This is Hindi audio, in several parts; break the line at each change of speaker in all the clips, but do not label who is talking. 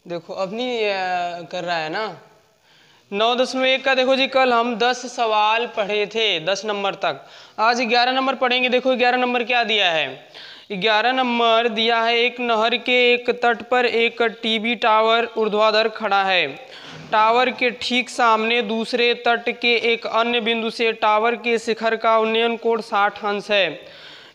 देखो अब नहीं कर रहा है ना। 9.1 का देखो जी, कल हम 10 सवाल पढ़े थे 10 नंबर तक। आज 11 नंबर पढ़ेंगे। देखो 11 नंबर क्या दिया है। 11 नंबर दिया है, एक नहर के एक तट पर एक टीवी टावर ऊर्ध्वाधर खड़ा है। टावर के ठीक सामने दूसरे तट के एक अन्य बिंदु से टावर के शिखर का उन्नयन कोण 60 अंश है।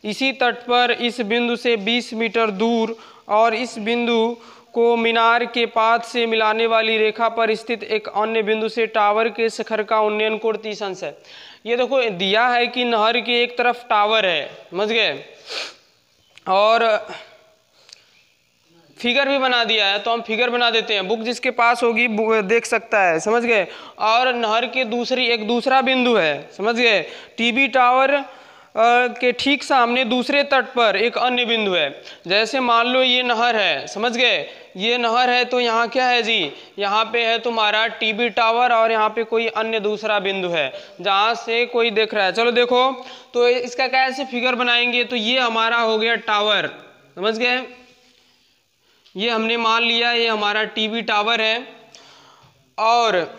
इसी तट पर इस बिंदु से 20 मीटर दूर और इस बिंदु को मीनार के पात से मिलाने वाली रेखा पर स्थित एक अन्य बिंदु से टावर के शिखर का उन्नयन कोण 30 अंश है। ये देखो दिया है कि नहर के एक तरफ टावर है, समझ गए, और फिगर भी बना दिया है। तो हम फिगर बना देते हैं, बुक जिसके पास होगी देख सकता है, समझ गए। और नहर के दूसरा बिंदु है, समझ गए। टीवी टावर के ठीक सामने दूसरे तट पर एक अन्य बिंदु है। जैसे मान लो ये नहर है, समझ गए, ये नहर है, तो यहाँ क्या है जी, यहाँ पे है तुम्हारा टीवी टावर और यहाँ पे कोई अन्य दूसरा बिंदु है जहाँ से कोई देख रहा है। चलो देखो, तो इसका कैसे फिगर बनाएंगे। तो ये हमारा हो गया टावर, समझ गए, ये हमने मान लिया ये हमारा टीवी टावर है। और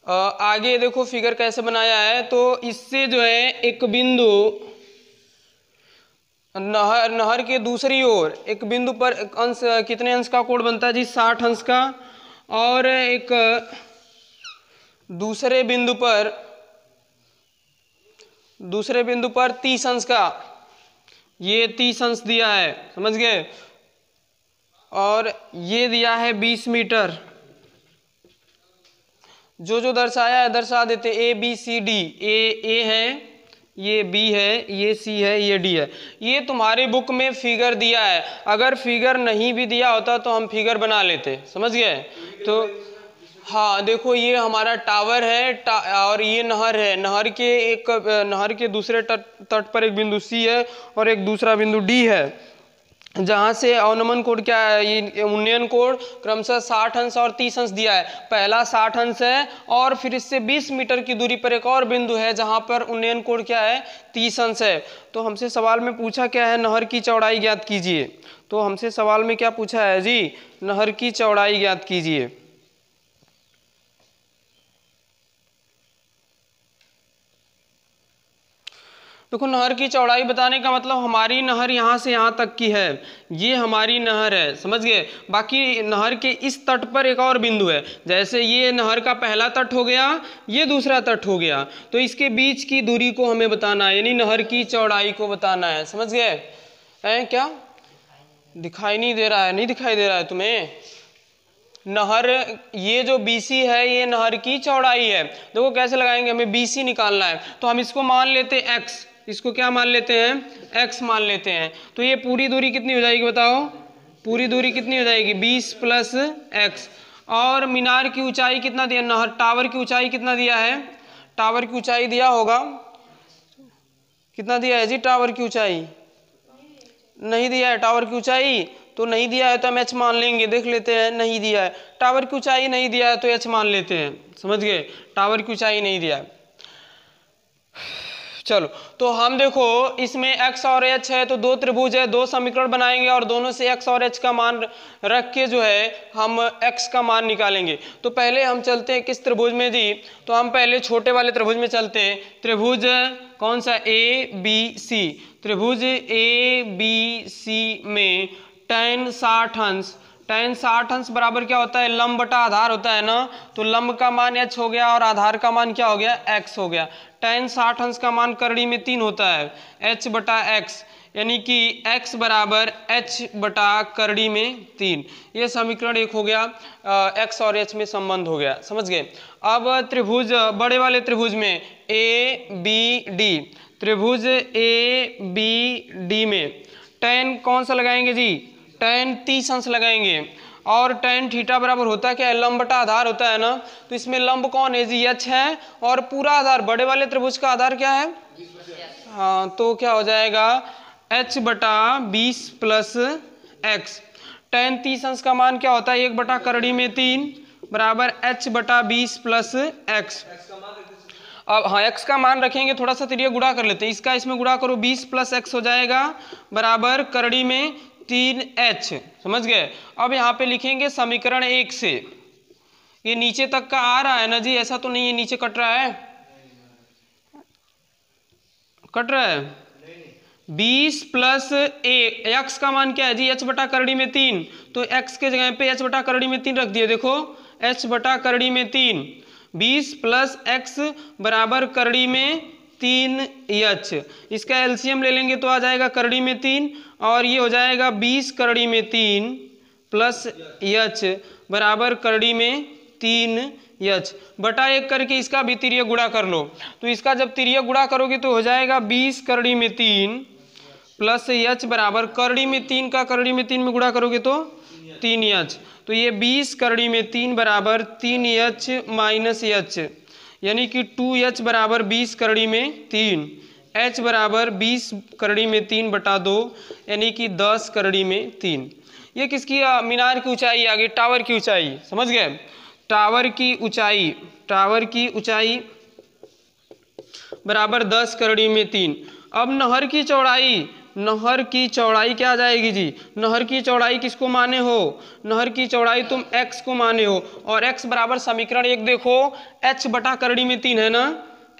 आगे देखो फिगर कैसे बनाया है। तो इससे जो है एक बिंदु नहर के दूसरी ओर एक बिंदु पर अंश, कितने अंश का कोण बनता है जी, 60 अंश का। और एक दूसरे बिंदु पर 30 अंश का, ये 30 अंश दिया है, समझ गए। और ये दिया है 20 मीटर। जो जो दर्शाया है दर्शा देते, ए बी सी डी। ए है, ये बी है, ये सी है, ये डी है। ये तुम्हारी बुक में फिगर दिया है। अगर फिगर नहीं भी दिया होता तो हम फिगर बना लेते, समझ गए। तो हाँ देखो, ये हमारा टावर है और ये नहर है। नहर के दूसरे तट पर एक बिंदु सी है और एक दूसरा बिंदु डी है, जहाँ से अवनमन कोण क्या है, ये उन्नयन कोण क्रमशः 60 अंश और 30 अंश दिया है। पहला 60 अंश है और फिर इससे 20 मीटर की दूरी पर एक और बिंदु है जहाँ पर उन्नयन कोण क्या है, 30 अंश है। तो हमसे सवाल में पूछा क्या है, नहर की चौड़ाई ज्ञात कीजिए। तो हमसे सवाल में क्या पूछा है जी, नहर की चौड़ाई ज्ञात कीजिए। देखो नहर की चौड़ाई बताने का मतलब हमारी नहर यहाँ से यहाँ तक की है, ये हमारी नहर है, समझ गए। बाकी नहर के इस तट पर एक और बिंदु है। जैसे ये नहर का पहला तट हो गया, ये दूसरा तट हो गया, तो इसके बीच की दूरी को हमें बताना है, यानी नहर की चौड़ाई को बताना है, समझ गए। क्या दिखाई नहीं दे रहा है? नहीं दिखाई दे रहा है तुम्हें? नहर, ये जो BC है ये नहर की चौड़ाई है। देखो कैसे लगाएंगे, हमें BC निकालना है। तो हम इसको मान लेते हैं x, इसको क्या मान लेते हैं, x मान लेते हैं। तो ये पूरी दूरी कितनी हो जाएगी बताओ, पूरी दूरी कितनी हो जाएगी, 20 + x। और मीनार की ऊंचाई कितना दिया, नहर टावर की ऊंचाई कितना दिया है, टावर की ऊंचाई दिया होगा, कितना दिया है जी, टावर की ऊंचाई नहीं दिया है। टावर की ऊंचाई तो नहीं दिया है तो हम h मान लेंगे, देख लेते हैं, नहीं दिया है। टावर की ऊंचाई नहीं दिया है तो h मान लेते हैं, समझ गए। टावर की ऊंचाई नहीं दिया है। चलो तो हम देखो इसमें x और h है, तो दो त्रिभुज है, दो समीकरण बनाएंगे और दोनों से x और h का मान रख के जो है हम x का मान निकालेंगे। तो पहले हम चलते हैं किस त्रिभुज में जी, तो हम पहले छोटे वाले त्रिभुज में चलते हैं। त्रिभुज कौन सा, ABC। त्रिभुज ABC में tan 60 अंश, tan 60 अंश बराबर क्या होता है, लंब बटा आधार होता है ना। तो लंब का मान h हो गया और आधार का मान क्या हो गया, x हो गया। tan 60 अंश का मान करड़ी में 3 होता है, h/x, यानी कि x बराबर h/करड़ी में 3। ये समीकरण 1 हो गया, x और h में संबंध हो गया, समझ गए। अब त्रिभुज, बड़े वाले त्रिभुज में ABD, त्रिभुज ABD में tan कौन सा लगाएंगे जी, tan 30 अंश लगाएंगे। और tan थीटा बराबर होता है क्या है, लंब बटा आधार होता है ना। तो इसमें लंब कौन है जी, h है, और पूरा आधार, बड़े वाले त्रिभुज का आधार क्या है, हाँ, तो क्या हो जाएगा, h/20 + x। tan 30 अंश का मान क्या होता है, 1/करड़ी में 3 बराबर h/20 + x। अब हाँ x का मान रखेंगे, थोड़ा सा तिरिया गुणा कर लेते हैं, इसका इसमें गुणा करो, 20 + x हो जाएगा बराबर करड़ी में 3h, समझ गए। अब यहाँ पे लिखेंगे समीकरण 1 से, ये नीचे तक का आ रहा है ना जी, ऐसा तो नहीं है नीचे कट रहा है, कट रहा है 20 प्लस x का मान क्या है जी, h बटा करड़ी में 3, तो x के जगह पे h बटा करड़ी में 3 रख दिए, देखो h बटा करड़ी में 3, 20 प्लस x बराबर करड़ी में 3h, इसका एलसीएम ले लेंगे तो आ जाएगा करड़ी में 3, और ये हो जाएगा 20 करड़ी में 3 प्लस h बराबर करड़ी में 3h बटा 1 करके इसका भी तिर्यक गुणा कर लो। तो इसका जब तिर्यक गुणा करोगे तो हो जाएगा 20 करड़ी में 3 प्लस h बराबर करड़ी में 3 का करड़ी में 3 में गुणा करोगे तो 3h, तो ये 20 करड़ी में 3 बराबर 3h माइनस h, यानी कि 2h बराबर 20 करड़ी में 3, h बराबर 20 करड़ी में 3 बटा 2, यानी कि 10 करड़ी में 3। ये किसकी मीनार की ऊंचाई आ गई, टावर की ऊंचाई, समझ गए। टावर की ऊंचाई बराबर 10 करड़ी में 3। अब नहर की चौड़ाई क्या आ जाएगी जी, नहर की चौड़ाई किसको माने हो, नहर की चौड़ाई तुम x को माने हो, और x बराबर समीकरण 1 देखो h बटा करड़ी में 3 है ना,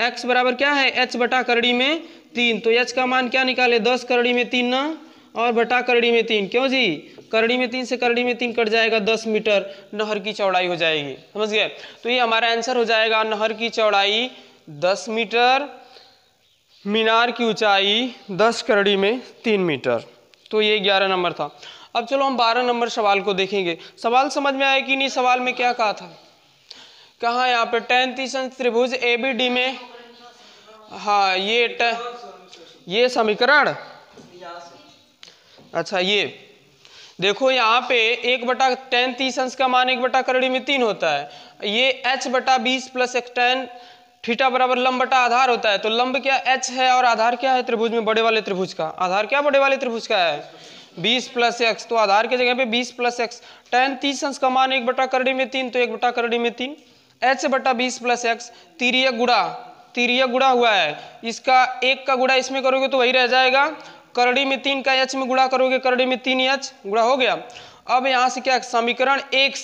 x बराबर क्या है h बटा करड़ी में 3, तो h का मान क्या निकाले 10 करड़ी में 3 ना, और बटा करड़ी में 3, क्यों जी करड़ी में 3 से करड़ी में 3 कट जाएगा, 10 मीटर नहर की चौड़ाई हो जाएगी, समझ गए। तो ये हमारा आंसर हो जाएगा, नहर की चौड़ाई 10 मीटर, मीनार की ऊंचाई 10 करड़ी में 3 मीटर। तो ये 11 नंबर था। अब चलो हम 12 नंबर सवाल को देखेंगे। सवाल समझ में आया कि नहीं, सवाल में क्या कहा था, कहाँ यहाँ पे tan 30 त्रिभुज ABD में, हाँ ये समीकरण, अच्छा ये देखो यहाँ पे 1 बटा tan 30 का मान 1 बटा करड़ी में 3 होता है, ये h बटा 20 प्लस एक tan थीटा बराबर लंब बटा आधार होता है, तो लंब क्या h है और आधार क्या है त्रिभुज में, बड़े वाले त्रिभुज का आधार क्या बड़े वाले त्रिभुज का है 20 प्लस x, तो आधार के जगह पे 20 प्लस x, tan 30 का मान 1 बटा करड़ी में 3, तो 1 बटा करड़ी में 3, h बटा 20 प्लस x, तिर्यक गुणा हुआ है, इसका 1 का गुणा इसमें करोगे तो वही रह जाएगा, करड़ी में 3 का h में गुणा करोगे करड़ी में 3h गुणा हो गया। अब यहाँ से क्या समीकरण 1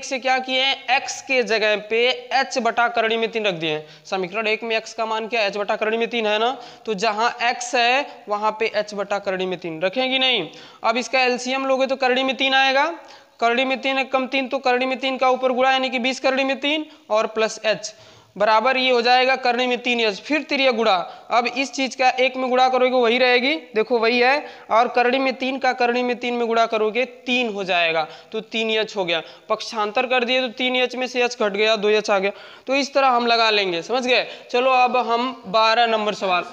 से क्या किए हैं, x के जगह पे h बटा करड़ी में 3 रख दिए हैं। समीकरण 1 में x का मान क्या है, h बटा करड़ी में 3 है ना, तो जहाँ x है वहाँ पे h बटा करड़ी में 3 रखेंगे नहीं। अब इसका एलसीएम लोगे तो करड़ी में 3 आएगा, करड़ी में 3 कम 3, तो करड़ी में 3 का ऊपर गुणा यानी कि 20 करड़ी में 3 और प्लस h बराबर ये हो जाएगा करड़ी में 3h, फिर तिर्यक गुणा, अब इस चीज का 1 में गुणा करोगे वही रहेगी, देखो वही है, और करड़ी में 3 का करड़ी में 3 में गुणा करोगे 3 हो जाएगा, तो 3h हो गया, पक्षांतर कर दिए तो 3h में से h घट गया 2h आ गया, तो इस तरह हम लगा लेंगे, समझ गए। चलो अब हम 12 नंबर सवाल,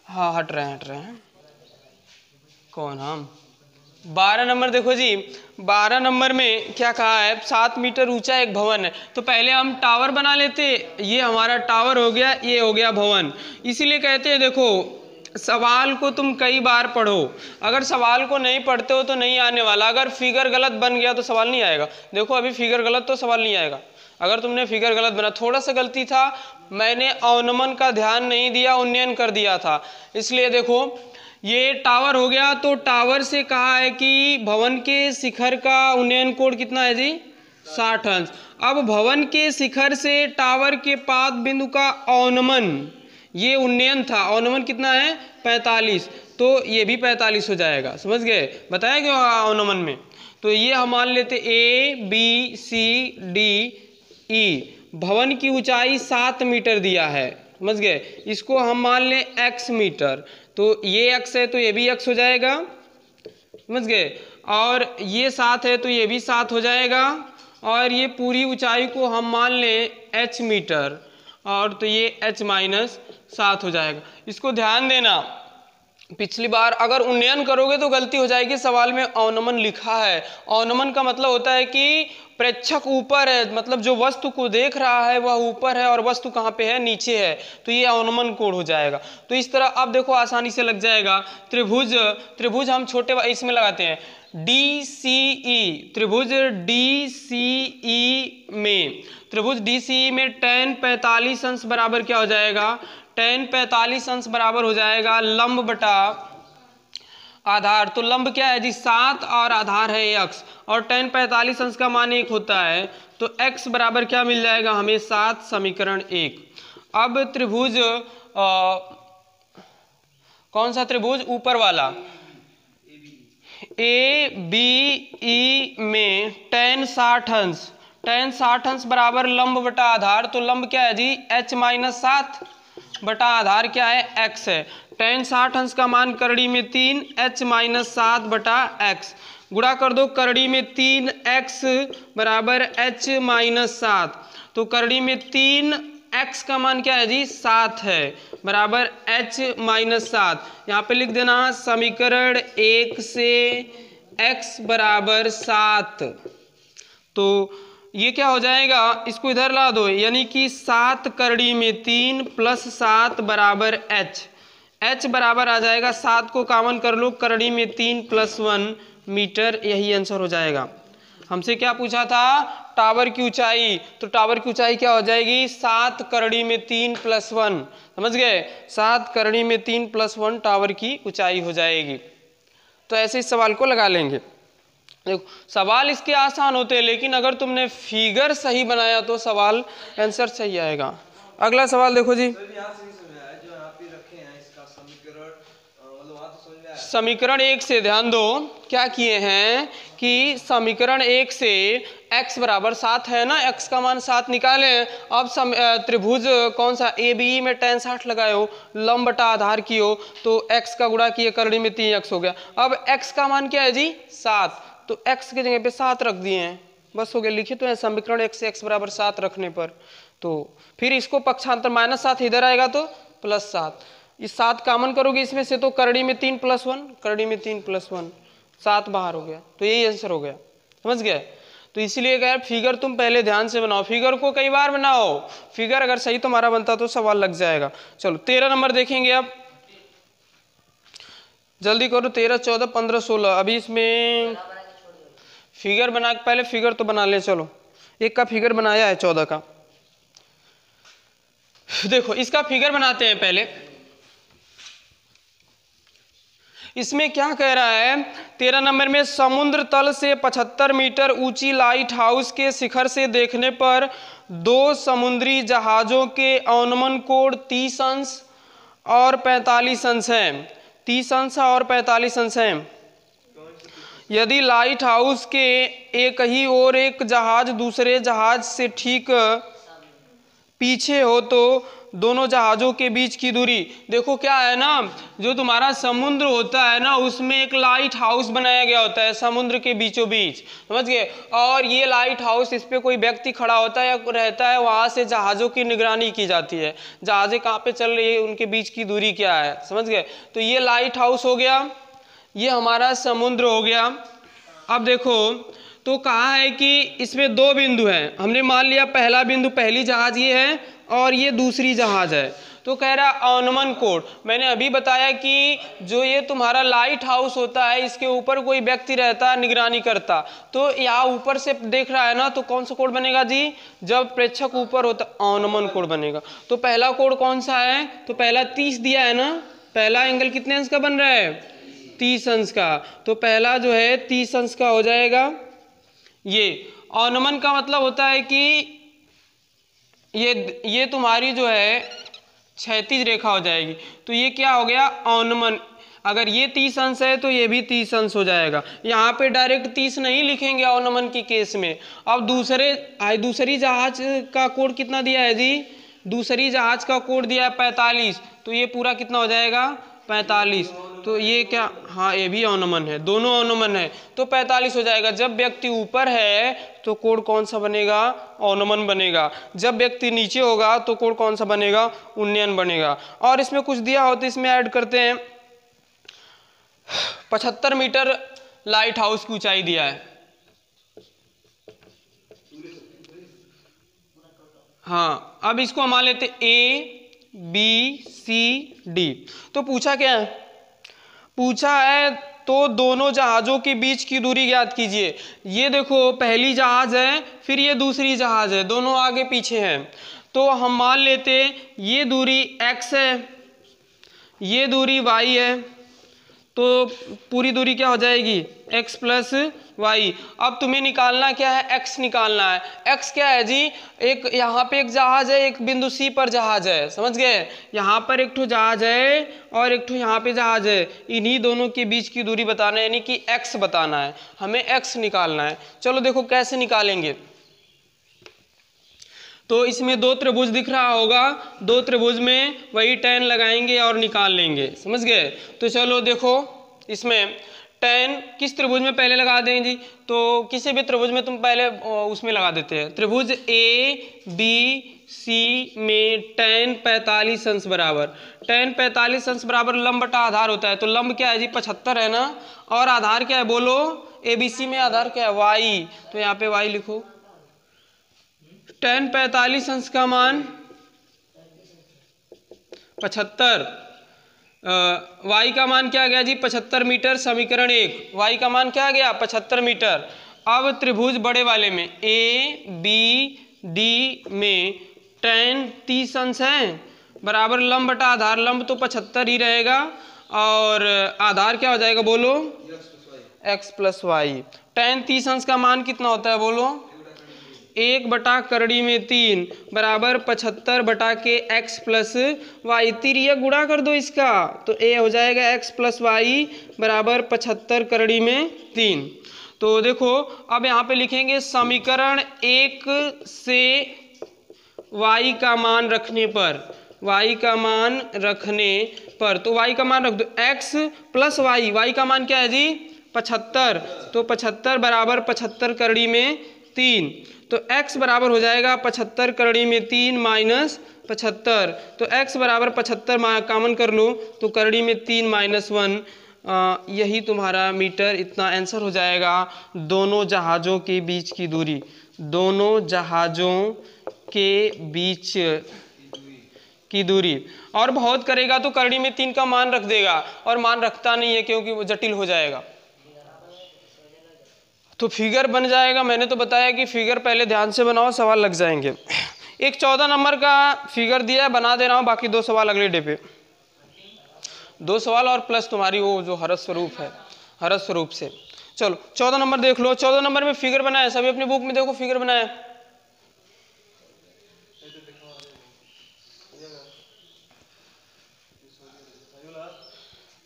हाँ हट रहे हैं कौन, हम 12 नंबर देखो जी, 12 नंबर में क्या कहा है, 7 मीटर ऊंचा एक भवन है, तो पहले हम टावर बना लेते, ये हमारा टावर हो गया, ये हो गया भवन, इसीलिए कहते हैं देखो सवाल को तुम कई बार पढ़ो, अगर सवाल को नहीं पढ़ते हो तो नहीं आने वाला, अगर फिगर गलत बन गया तो सवाल नहीं आएगा। देखो अभी फिगर गलत तो सवाल नहीं आएगा, अगर तुमने फिगर गलत बना, थोड़ा सा गलती था, मैंने अवनमन का ध्यान नहीं दिया, उन्नयन कर दिया था, इसलिए देखो ये टावर हो गया, तो टावर से कहा है कि भवन के शिखर का उन्नयन कोण कितना है जी 60 अंश। अब भवन के शिखर से टावर के पाद बिंदु का अवनमन, ये उन्नयन था, अवनमन कितना है 45, तो ये भी 45 हो जाएगा, समझ गए, बताया क्यों अवनमन में। तो ये हम मान लेते ABCDE, भवन की ऊंचाई 7 मीटर दिया है, समझ गए, इसको हम मान लें x मीटर, तो ये x है तो ये भी x हो जाएगा, समझ गए, और ये 7 है तो ये भी 7 हो जाएगा, और ये पूरी ऊंचाई को हम मान लें h मीटर, और तो ये h माइनस 7 हो जाएगा। इसको ध्यान देना, पिछली बार अगर उन्नयन करोगे तो गलती हो जाएगी, सवाल में अवनमन लिखा है, अवनमन का मतलब होता है कि प्रेक्षक ऊपर है, मतलब जो वस्तु को देख रहा है वह ऊपर है और वस्तु कहाँ पे है नीचे है, तो ये अवनमन कोण हो जाएगा। तो इस तरह अब देखो आसानी से लग जाएगा, त्रिभुज हम छोटे इसमें लगाते हैं DCE, त्रिभुज DCE में tan 45 अंश बराबर क्या हो जाएगा, tan 45 अंश बराबर हो जाएगा लंब बटा आधार, तो लंब क्या है जी 7 और आधार है x, और tan 45 अंश का मान 1 होता है, तो x बराबर क्या मिल जाएगा हमें 7, समीकरण 1। अब त्रिभुज कौन सा त्रिभुज, ऊपर वाला ABE में tan 60 अंश बराबर लंब बटा आधार, तो लंब क्या है जी h-7 बटा आधार क्या है x है। tan 60 अंश का मान करड़ी में 3, h-7 बटा x, गुणा कर दो करड़ी में 3x बराबर h-7, तो करड़ी में 3x का मान क्या है जी 7 है, बराबर h-7। यहाँ पे लिख देना समीकरण 1 से x बराबर 7, तो ये क्या हो जाएगा, इसको इधर ला दो, यानी कि 7 करड़ी में 3 प्लस 7 बराबर h बराबर आ जाएगा 7 को कॉमन कर लो, करड़ी में 3 प्लस 1 मीटर, यही आंसर हो जाएगा। हमसे क्या पूछा था, टावर की ऊंचाई, तो टावर की ऊंचाई क्या हो जाएगी 7 करड़ी में 3 प्लस 1, समझ गए, 7 करड़ी में 3 प्लस 1 टावर की ऊंचाई हो जाएगी। तो ऐसे इस सवाल को लगा लेंगे। देखो सवाल इसके आसान होते हैं, लेकिन अगर तुमने फिगर सही बनाया तो सवाल आंसर सही आएगा। अगला सवाल देखो जी, समीकरण 1 से ध्यान दो, क्या किए हैं कि समीकरण 1 से x बराबर 7 है ना, x का मान 7 निकाले। अब त्रिभुज कौन सा ABE में tan 60 लगाए हो, लंब बटा आधार की हो, तो x का गुणा किए करड़ी में 3x हो गया। अब x का मान क्या है जी 7, तो x की जगह पे 7 रख दिए हैं, बस हो गया। लिखे तो है समीकरण 1 से x बराबर 7 रखने पर, तो फिर इसको पक्षांतर -7 इधर आएगा तो +7, इस 7 कॉमन करोगे इसमें से, तो करड़ी में 3 प्लस 1, करड़ी में 3 प्लस 1, 7 बाहर हो गया, तो यही आंसर हो गया, समझ गए। तो इसीलिए कह फिगर तुम पहले ध्यान से बनाओ, फिगर को कई बार बनाओ, फिगर अगर सही तुम्हारा बनता तो सवाल लग जाएगा। चलो 13 नंबर देखेंगे, अब जल्दी करो, 13, 14, 15, 16, अभी इसमें फिगर बना के पहले फिगर तो बना ले। चलो एक का फिगर बनाया है 14 का, देखो इसका फिगर बनाते हैं पहले। इसमें क्या कह रहा है 13 नंबर में, समुद्र तल से 75 मीटर ऊंची लाइट हाउस के शिखर से देखने पर 2 समुद्री जहाजों के अवनमन कोण 30 अंश और 45 अंश है, 30 अंश और 45 अंश है। यदि लाइट हाउस के एक ही ओर एक जहाज दूसरे जहाज से ठीक पीछे हो तो दोनों जहाजों के बीच की दूरी, देखो क्या है ना, जो तुम्हारा समुद्र होता है ना उसमें एक लाइट हाउस बनाया गया होता है समुद्र के बीचों बीच, समझ गए, और ये लाइट हाउस, इस पे कोई व्यक्ति खड़ा होता है या रहता है, वहां से जहाजों की निगरानी की जाती है, जहाजें कहाँ पे चल रही है, उनके बीच की दूरी क्या है, समझ गए। तो ये लाइट हाउस हो गया, ये हमारा समुद्र हो गया। अब देखो तो कहा है कि इसमें 2 बिंदु हैं, हमने मान लिया पहला बिंदु पहली जहाज ये है और ये दूसरी जहाज है, तो कह रहा अवनमन कोण। मैंने अभी बताया कि जो ये तुम्हारा लाइट हाउस होता है इसके ऊपर कोई व्यक्ति रहता है, निगरानी करता, तो यहाँ ऊपर से देख रहा है ना, तो कौन सा कोण बनेगा जी, जब प्रेक्षक ऊपर होता अवनमन कोण बनेगा। तो पहला कोण कौन सा है, तो पहला 30 दिया है ना, पहला एंगल कितने अंश का बन रहा है 30 अंश का, तो पहला जो है 30 अंश का हो जाएगा। ये अवनमन का मतलब होता है कि ये तुम्हारी जो है क्षैतिज रेखा हो जाएगी, तो ये क्या हो गया अवनमन। अगर ये 30 अंश है तो ये भी 30 अंश हो जाएगा। यहाँ पे डायरेक्ट 30 नहीं लिखेंगे अवनमन की केस में। अब दूसरी जहाज का कोण कितना दिया है जी, दूसरी जहाज का कोण दिया है 45, तो ये पूरा कितना हो जाएगा 45, तो ये क्या, हाँ ये भी अवनमन है, दोनों अवनमन है, तो 45 हो जाएगा। जब व्यक्ति ऊपर है तो कोण कौन सा बनेगा, अवनमन बनेगा। जब व्यक्ति नीचे होगा तो कोण कौन सा बनेगा, उन्नयन बनेगा। और इसमें कुछ दिया हो तो इसमें ऐड करते हैं, 75 मीटर लाइट हाउस की ऊंचाई दिया है, हाँ। अब इसको हम मान लेते ABCD। तो पूछा क्या है, पूछा है तो दोनों जहाजों के बीच की दूरी ज्ञात कीजिए। ये देखो पहली जहाज है, फिर ये दूसरी जहाज है, दोनों आगे पीछे हैं, तो हम मान लेते ये दूरी x है, ये दूरी y है, तो पूरी दूरी क्या हो जाएगी, x प्लस वाई। अब तुम्हें निकालना क्या है, x निकालना है। x क्या है जी, एक यहाँ पे एक जहाज है, एक बिंदु C पर जहाज है, समझ गए। यहाँ पर एक ठो जहाज है और एक ठो यहाँ पे जहाज है, इन्हीं दोनों के बीच की दूरी बताना है, यानी कि x बताना है, हमें x निकालना है। चलो देखो कैसे निकालेंगे। तो इसमें दो त्रिभुज दिख रहा होगा, दो त्रिभुज में वही tan लगाएंगे और निकाल लेंगे, समझ गए। तो चलो देखो इसमें tan किस त्रिभुज में पहले लगा दें जी, तो किसी भी त्रिभुज में तुम पहले उसमें लगा देते हैं। त्रिभुज ABC में tan 45 अंश बराबर, tan 45 अंश बराबर लंब बटा आधार होता है। तो लंब क्या है जी, 75 है ना, और आधार क्या है बोलो, ABC में आधार क्या है, y। तो यहाँ पे y लिखो। tan 45 अंश का मान 75, y का मान क्या गया जी, 75 मीटर। समीकरण 1, y का मान क्या गया, 75 मीटर। अब त्रिभुज बड़े वाले में ABD में tan 30 अंश है बराबर लंब बटा आधार, लंब तो 75 ही रहेगा और आधार क्या हो जाएगा बोलो, x प्लस वाई। tan 30 अंश का मान कितना होता है बोलो, 1 बटा करड़ी में 3 बराबर 75 बटा के x प्लस वाई। तिरिया गुणा कर दो इसका, तो a हो जाएगा x प्लस वाई बराबर 75 करड़ी में 3। तो देखो अब यहाँ पे लिखेंगे समीकरण 1 से y का मान रखने पर, y का मान रखने पर, तो y का मान रख दो x प्लस वाई, y का मान क्या है जी 75, तो 75 बराबर 75 करड़ी में 3, तो x बराबर हो जाएगा 75 करड़ी में 3 माइनस 75, तो x बराबर 75 कॉमन कर लो, तो करड़ी में 3 माइनस 1, यही तुम्हारा मीटर, इतना आंसर हो जाएगा दोनों जहाज़ों के बीच की दूरी, दोनों जहाज़ों के बीच की दूरी। और बहुत करेगा तो करड़ी में 3 का मान रख देगा, और मान रखता नहीं है क्योंकि वो जटिल हो जाएगा, तो फिगर बन जाएगा। मैंने तो बताया कि फिगर पहले ध्यान से बनाओ, सवाल लग जाएंगे। एक 14 नंबर का फिगर दिया है, बना दे रहा हूँ, बाकी 2 सवाल अगले डे पे, 2 सवाल और प्लस तुम्हारी वो जो हरस स्वरूप है, हरस स्वरूप से। चलो 14 नंबर देख लो। 14 नंबर में फिगर बनाया है, सभी अपनी बुक में देखो फिगर बनाया है।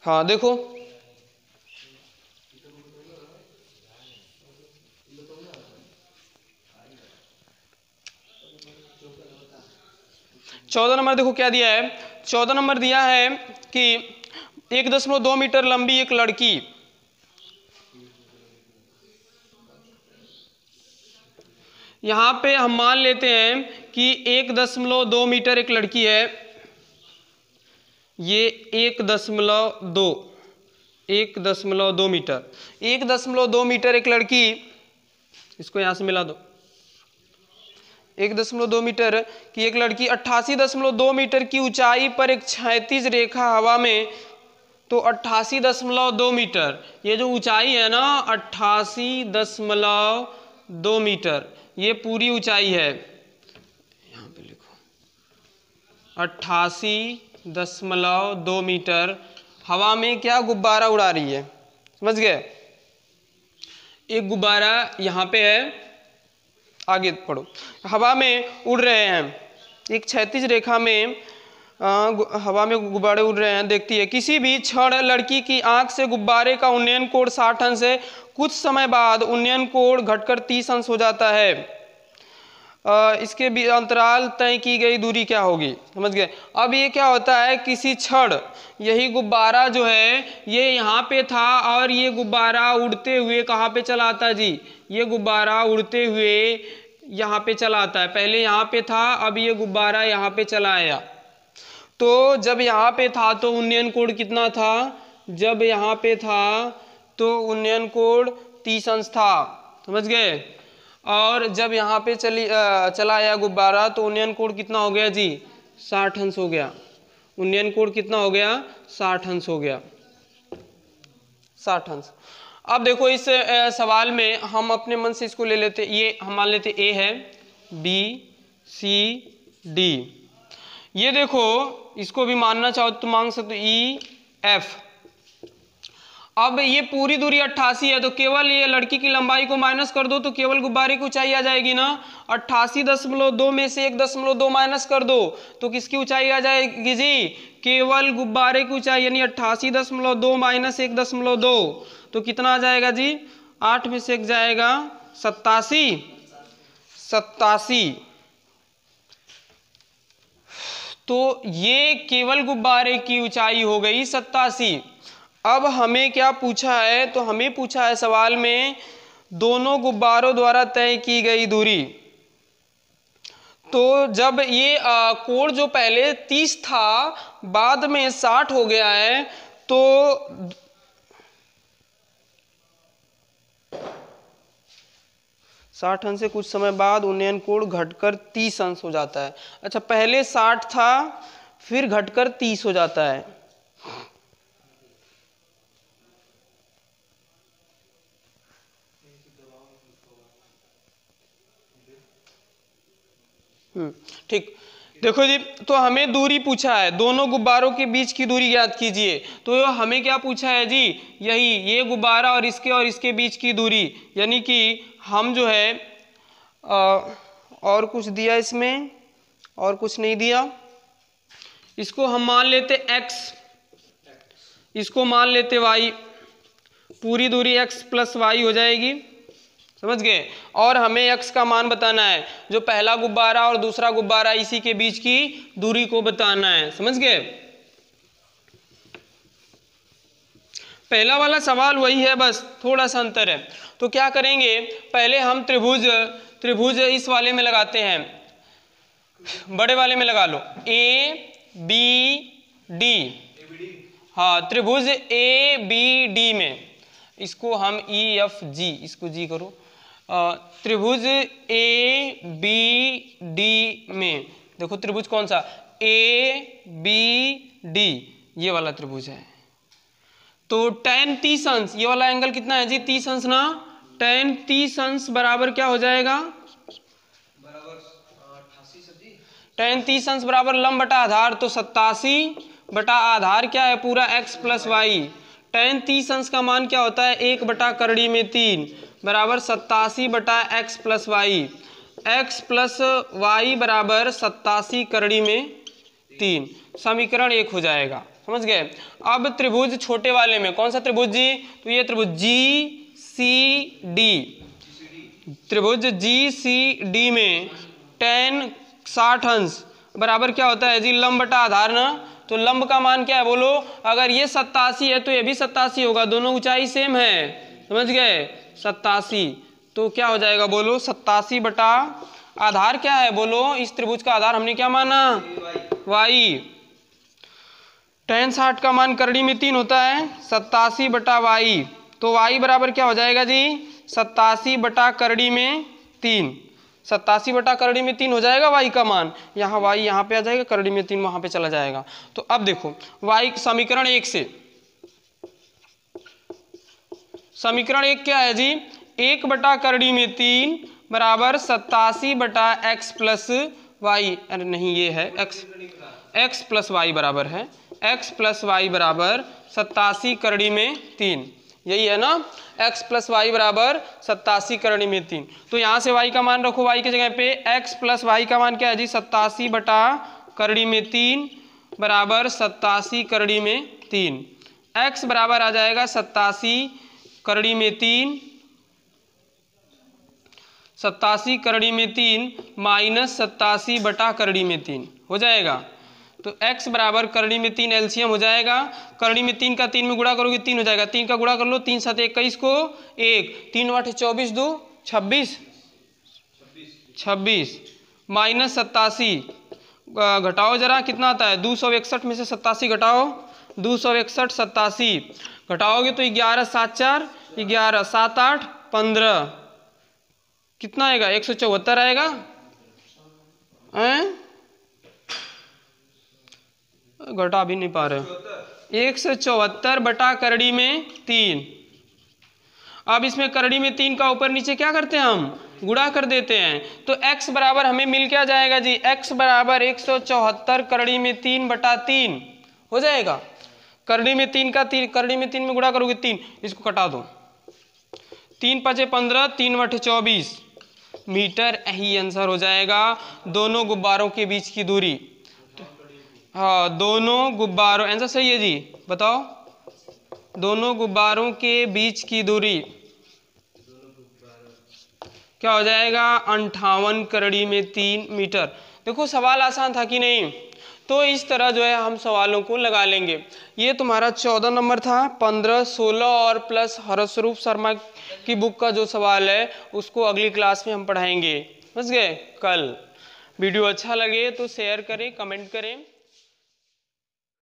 हाँ देखो, चौदह नंबर देखो क्या दिया है। 14 नंबर दिया है कि 1.2 मीटर लंबी एक लड़की यहाँ पे हम मान लेते हैं कि 1.2 मीटर एक लड़की है, ये 1.2 मीटर, 1.2 मीटर एक लड़की, इसको यहाँ से मिला दो, 1.2 मीटर की एक लड़की 88.2 मीटर की ऊंचाई पर एक क्षैतिज रेखा हवा में, तो 88.2 मीटर, ये जो ऊंचाई है ना 88.2 मीटर, ये पूरी ऊंचाई है, यहाँ पे लिखो 88.2 मीटर हवा में क्या गुब्बारा उड़ा रही है, समझ गए। एक गुब्बारा यहाँ पे है, आगे पढ़ो, हवा में उड़ रहे हैं, एक क्षैतिज रेखा में हवा में गुब्बारे उड़ रहे हैं, देखती है। किसी भी क्षण लड़की की आंख से गुब्बारे का उन्नयन कोण 60 अंश है, कुछ समय बाद उन्नयन कोण घटकर 30 अंश हो जाता है, इसके भी अंतराल तय की गई दूरी क्या होगी, समझ गए। अब ये क्या होता है, किसी क्षण यही गुब्बारा जो है ये यहाँ पे था और ये गुब्बारा उड़ते हुए कहाँ पे चला आता है जी, ये गुब्बारा उड़ते हुए यहाँ पे चला आता है, पहले यहाँ पे था, अब ये गुब्बारा यहाँ पे चला आया। तो जब यहाँ पे था तो उन्नयन कोण कितना था, जब यहाँ पे था तो उन्नयन कोण 30 अंश था, समझ गए। और जब यहाँ पे चला आया गुब्बारा तो उन्नयन कोण कितना हो गया जी, 60 अंश हो गया, उन्नयन कोण कितना हो गया, 60 अंश हो गया, 60 अंश। अब देखो इस सवाल में हम अपने मन से इसको ले लेते, ये हम मान लेते ए है, बी सी डी, ये देखो इसको भी मानना चाहो तो मांग सकते ई एफ। अब ये पूरी दूरी 88 है, तो केवल ये लड़की की लंबाई को माइनस कर दो तो केवल गुब्बारे की ऊंचाई आ जाएगी ना। 88.2 में से 1.2 माइनस कर दो तो किसकी ऊंचाई आ जाएगी जी? केवल गुब्बारे की ऊंचाई, यानी 88.2 माइनस 1.2 तो कितना आ जाएगा जी? 8 में से 1 जाएगा 87। तो ये केवल गुब्बारे की ऊंचाई हो गई 87। अब हमें क्या पूछा है? तो हमें पूछा है सवाल में दोनों गुब्बारों द्वारा तय की गई दूरी। तो जब ये कोण जो पहले 30 था बाद में 60 हो गया है, तो 60 अंश से कुछ समय बाद उन्नयन कोण घटकर 30 अंश हो जाता है। अच्छा, पहले 60 था फिर घटकर 30 हो जाता है। ठीक, देखो जी, तो हमें दूरी पूछा है, दोनों गुब्बारों के बीच की दूरी ज्ञात कीजिए। तो हमें क्या पूछा है जी? यही, ये गुब्बारा और इसके बीच की दूरी, यानी कि हम जो है और कुछ दिया इसमें और कुछ नहीं दिया। इसको हम मान लेते x, इसको मान लेते y, पूरी दूरी x प्लस y हो जाएगी, समझ गए। और हमें x का मान बताना है, जो पहला गुब्बारा और दूसरा गुब्बारा इसी के बीच की दूरी को बताना है, समझ गए। पहला वाला सवाल वही है, बस थोड़ा सा अंतर है। तो क्या करेंगे, पहले हम त्रिभुज इस वाले में लगाते हैं, बड़े वाले में लगा लो, ABD। हाँ, त्रिभुज ABD में, इसको हम EFG, इसको G करो। त्रिभुज ABD में देखो, त्रिभुज कौन सा? ABD, ये वाला त्रिभुज है। तो tan 30 अंश, ये वाला एंगल कितना है जी? 30 अंश ना। tan 30 अंश बराबर क्या हो जाएगा? tan 30 अंश बराबर लंब बटा आधार, तो 87 बटा आधार क्या है? पूरा x प्लस वाई। tan 30 अंश का मान क्या होता है? 1 बटा करड़ी में 3 बराबर 87 बटा x plus Y. x plus Y बराबर 87 करड़ी में 3, समीकरण 1 हो जाएगा, समझ गए। अब त्रिभुज छोटे वाले में, कौन सा त्रिभुज जी? तो ये त्रिभुज GCD, त्रिभुज GCD में tan 60 अंश बराबर क्या होता है जी? लंब बटा आधार ना। तो लंब का मान क्या है बोलो? अगर ये 87 है तो ये भी 87 होगा, दोनों ऊंचाई सेम है, समझ गए। 87, तो क्या हो जाएगा बोलो? 87 बटा आधार क्या है बोलो? इस त्रिभुज का आधार हमने क्या माना? y। tan 60 का मान करड़ी में 3 होता है, 87 बटा y। तो y बराबर क्या हो जाएगा जी? 87 बटा करड़ी में 3, 87 बटा करड़ी में 3 हो जाएगा y का मान। यहाँ y यहाँ पे आ जाएगा, करड़ी में 3 वहां पे चला जाएगा। तो अब देखो y, समीकरण 1 से, समीकरण 1 क्या है जी? 1 बटा करड़ी में 3 बराबर 87 बटा x प्लस वाई। अरे नहीं, ये है x प्लस वाई बराबर है, x प्लस वाई बराबर 87 करड़ी में 3, यही है ना। x प्लस वाई बराबर 87 करड़ी में 3। तो यहाँ से y का मान रखो, y की जगह पे x प्लस वाई का मान क्या है जी? 87 बटा करड़ी में 3 बराबर 87 करड़ी में 3। x बराबर आ जाएगा 87 करड़ी में 3, 87 करड़ी में 3 माइनस 87 बटा करड़ी में 3 हो जाएगा। तो x बराबर करड़ी में 3 एलसीएम हो जाएगा। करड़ी में 3 का 3 में गुणा करोगे 3 हो जाएगा, 3 का गुणा कर लो, 3 7 21 को 1, 3 8 24 2 26 माइनस 87 घटाओ जरा, कितना आता है? 261 में से 87 घटाओ, 261 87 घटाओगे तो 11 7 4 11 7 8 15, कितना आएगा? 174 आएगा। घटा भी नहीं पा रहे। 174 बटा करड़ी में 3। अब इसमें करड़ी में 3 का ऊपर नीचे क्या करते हैं हम? गुणा कर देते हैं। तो x बराबर हमें मिल क्या जाएगा जी? x बराबर 174 करड़ी में 3 बटा 3 हो जाएगा। करड़ी में 3 का 3, करड़ी में 3 में गुणा करोगे 3, इसको कटा दो, 3 × 5 = 15, 3 × 8 = 24 मीटर। यही आंसर हो जाएगा दोनों गुब्बारों के बीच की दूरी। हाँ, दोनों गुब्बारों, आंसर सही है जी, बताओ। दोनों गुब्बारों के बीच की दूरी क्या हो जाएगा? 58 करड़ी में 3 मीटर। देखो सवाल आसान था कि नहीं? तो इस तरह जो है हम सवालों को लगा लेंगे। ये तुम्हारा 14 नंबर था। 15, 16 और प्लस हरस्वरूप शर्मा की बुक का जो सवाल है उसको अगली क्लास में हम पढ़ाएंगे, समझ गए? कल। वीडियो अच्छा लगे तो शेयर करें, कमेंट करें।